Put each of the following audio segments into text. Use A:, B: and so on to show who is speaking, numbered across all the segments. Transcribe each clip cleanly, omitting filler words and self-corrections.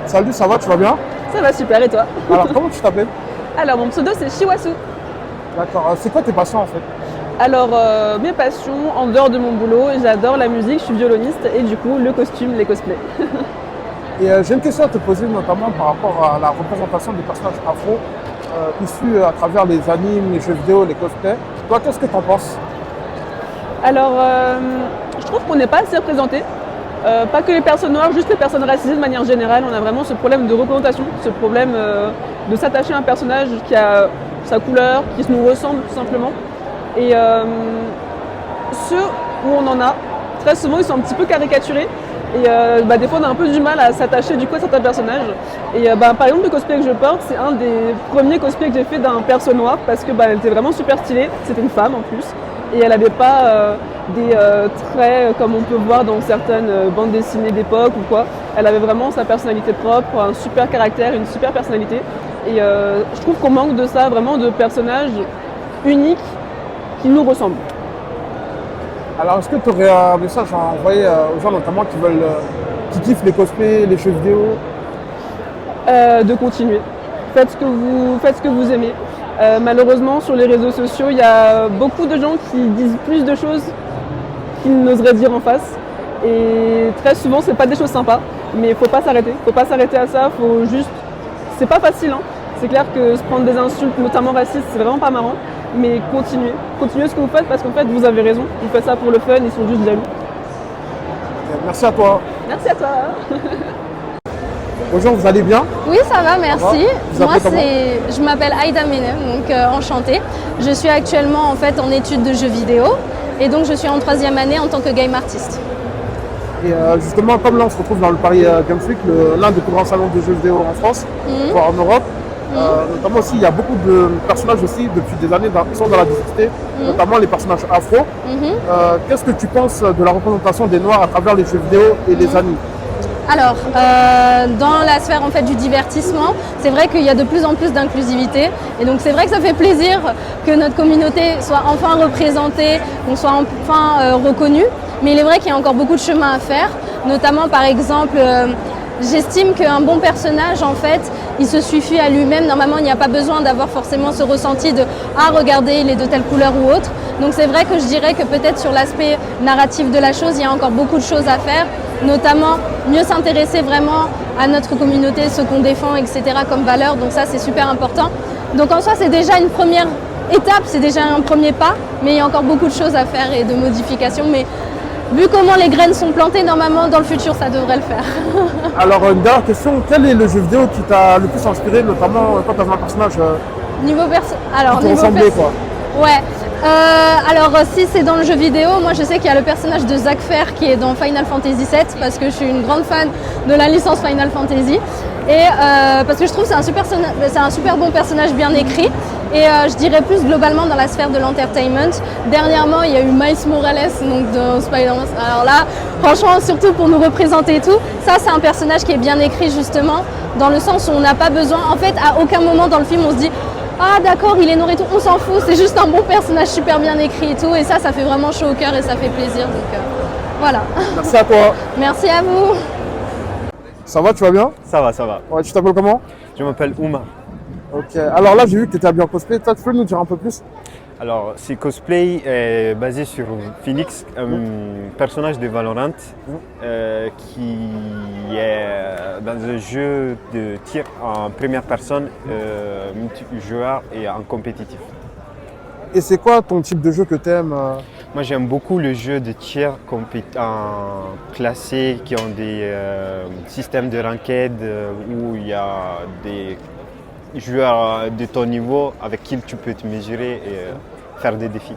A: Salut, ça va, tu vas bien?
B: Ça va super, et toi?
A: Alors, comment tu t'appelles?
B: Alors, mon pseudo, c'est Shiwasu.
A: D'accord. C'est quoi tes passions en fait?
B: Alors, mes passions, en dehors de mon boulot, j'adore la musique, je suis violoniste et du coup, le costume, les cosplays.
A: Et j'ai une question à te poser, notamment par rapport à la représentation des personnages afro issus à travers les animes, les jeux vidéo, les cosplays. Toi, qu'est-ce que tu en penses?
B: Alors, je trouve qu'on n'est pas assez représenté. Pas que les personnes noires, juste les personnes racisées de manière générale. On a vraiment ce problème de représentation, ce problème de s'attacher à un personnage qui a sa couleur, qui nous ressemble tout simplement. Et ceux où on en a, très souvent ils sont un petit peu caricaturés. Et des fois on a un peu du mal à s'attacher du coup à certains personnages. Et par exemple le cosplay que je porte, c'est un des premiers cosplays que j'ai fait d'un perso noir parce que elle était vraiment super stylée, c'était une femme en plus. Et elle n'avait pas des traits comme on peut voir dans certaines bandes dessinées d'époque ou quoi. Elle avait vraiment sa personnalité propre, un super caractère, une super personnalité. Et je trouve qu'on manque de ça, vraiment de personnages uniques qui nous ressemblent.
A: Alors, est-ce que tu aurais un message à envoyer aux gens notamment qui kiffent les cosplays, les jeux vidéo?
B: De continuer. Faites ce que vous aimez. Malheureusement, sur les réseaux sociaux, il y a beaucoup de gens qui disent plus de choses qu'ils n'oseraient dire en face. Et très souvent, c'est pas des choses sympas. Mais il faut pas s'arrêter. Faut pas s'arrêter à ça. Faut juste. C'est pas facile, hein. C'est clair que se prendre des insultes, notamment racistes, c'est vraiment pas marrant. Mais continuez. Continuez ce que vous faites parce qu'en fait, vous avez raison. Vous faites ça pour le fun, ils sont juste jaloux.
A: Merci à toi.
B: Merci à toi.
A: Bonjour, vous allez bien?
C: Oui, ça va, merci.
A: Vous appelez comment?
C: Je m'appelle Aïda Menem, donc enchantée. Je suis actuellement en fait en études de jeux vidéo et donc je suis en 3e année en tant que game artiste.
A: Et justement, comme là on se retrouve dans le Paris Games Week, l'un des plus grands salons de jeux vidéo en France, voire en Europe, notamment aussi il y a beaucoup de personnages aussi depuis des années qui sont dans la diversité, notamment les personnages afro. Qu'est-ce que tu penses de la représentation des Noirs à travers les jeux vidéo et les animes?
C: Alors, dans la sphère en fait du divertissement, c'est vrai qu'il y a de plus en plus d'inclusivité et donc c'est vrai que ça fait plaisir que notre communauté soit enfin représentée, qu'on soit enfin reconnue. Mais il est vrai qu'il y a encore beaucoup de chemin à faire, notamment par exemple, j'estime qu'un bon personnage en fait, il se suffit à lui-même. Normalement, il n'y a pas besoin d'avoir forcément ce ressenti de « Ah, regardez, il est de telle couleur ou autre ». Donc c'est vrai que je dirais que peut-être sur l'aspect narratif de la chose, il y a encore beaucoup de choses à faire, notamment mieux s'intéresser vraiment à notre communauté, ce qu'on défend, etc. comme valeur. Donc ça, c'est super important. Donc en soi, c'est déjà une première étape, c'est déjà un premier pas, mais il y a encore beaucoup de choses à faire et de modifications. Mais vu comment les graines sont plantées, normalement, dans le futur, ça devrait le faire.
A: Alors, une dernière question, quel est le jeu vidéo qui t'a le plus inspiré, notamment quand tu avais un personnage
C: Niveau
A: qui te ressemblait, quoi?
C: Ouais. Alors si c'est dans le jeu vidéo, moi je sais qu'il y a le personnage de Zack Fair qui est dans Final Fantasy VII parce que je suis une grande fan de la licence Final Fantasy et parce que je trouve que c'est un super bon personnage bien écrit et je dirais plus globalement dans la sphère de l'entertainment. Dernièrement il y a eu Miles Morales donc de Spider-Man. Alors là franchement surtout pour nous représenter et tout, ça c'est un personnage qui est bien écrit justement dans le sens où on n'a pas besoin, en fait à aucun moment dans le film on se dit ah d'accord, il est noir et tout, on s'en fout, c'est juste un bon personnage super bien écrit et tout, et ça fait vraiment chaud au cœur et ça fait plaisir, donc voilà.
A: Merci à toi.
C: Merci à vous.
A: Ça va, tu vas bien?
D: Ça va, ça va.
A: Ouais, tu t'appelles comment?
D: Je m'appelle Ouma.
A: Ok, alors là j'ai vu que tu étais habillé en cosplay, toi tu peux nous dire un peu plus?
D: Alors, ce cosplay est basé sur Phoenix, un personnage de Valorant qui est dans un jeu de tir en première personne, multijoueur et en compétitif.
A: Et c'est quoi ton type de jeu que tu aimes?
D: Moi, j'aime beaucoup le jeu de tir en classé qui ont des systèmes de ranked où il y a des joueurs de ton niveau avec qui tu peux te mesurer et faire des défis.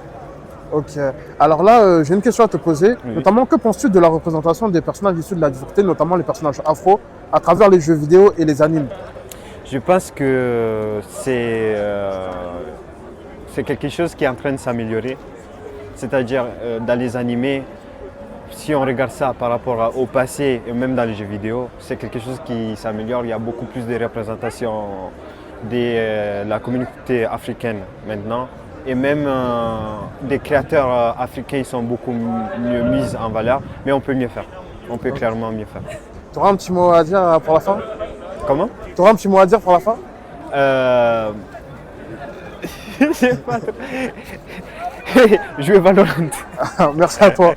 A: Ok. Alors là, j'ai une question à te poser.
D: Oui.
A: Notamment, que penses-tu de la représentation des personnages issus de la diversité, notamment les personnages afro, à travers les jeux vidéo et les animes?
D: Je pense que c'est quelque chose qui est en train de s'améliorer. C'est-à-dire, dans les animés, si on regarde ça par rapport au passé et même dans les jeux vidéo, c'est quelque chose qui s'améliore. Il y a beaucoup plus de représentation de la communauté africaine maintenant. Et même des créateurs africains sont beaucoup mieux mis en valeur, mais on peut mieux faire. On peut clairement mieux faire.
A: Tu auras un petit mot à dire pour la fin?
D: Comment?
A: Tu auras un petit mot à dire pour la fin?
D: Je sais pas. Jouer Valorant.
A: Merci à toi.